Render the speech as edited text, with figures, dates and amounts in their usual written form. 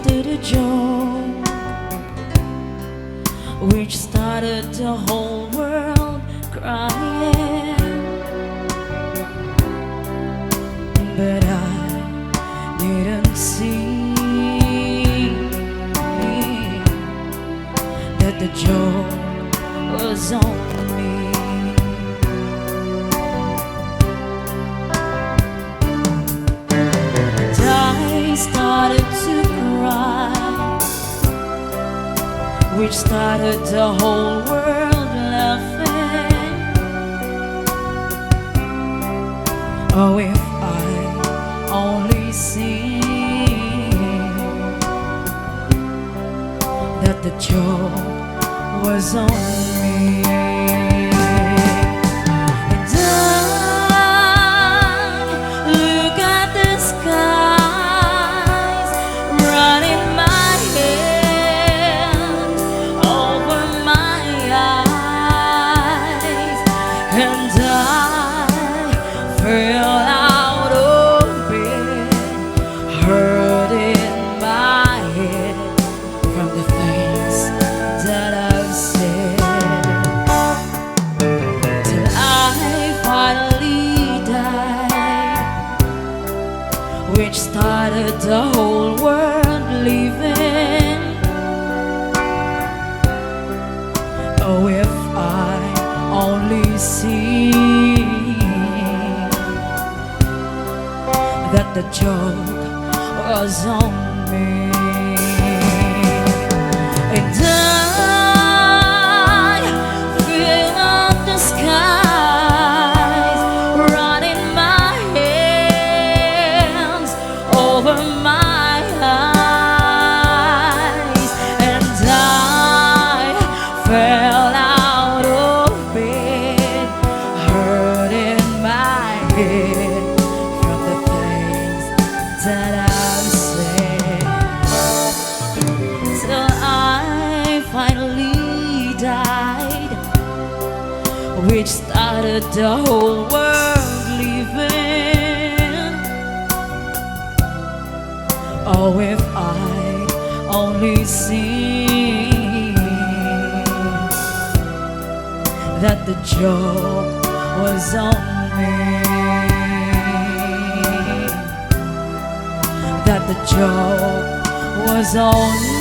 to the joke which started the whole world crying. But I didn't see that the joke was on me. I started to cry, which started the whole world laughing. Oh, if I only see that the joke was on me. Which started the whole world leaving. Oh, if I only see that the joke was on me. And I feel up the skies running my hands over my eyes, and I fell out of bed, hurting my head from the things that I've said. Till I finally died, which started the whole world leaving. Oh, if I only see that the joke was on me, that the joke was on me.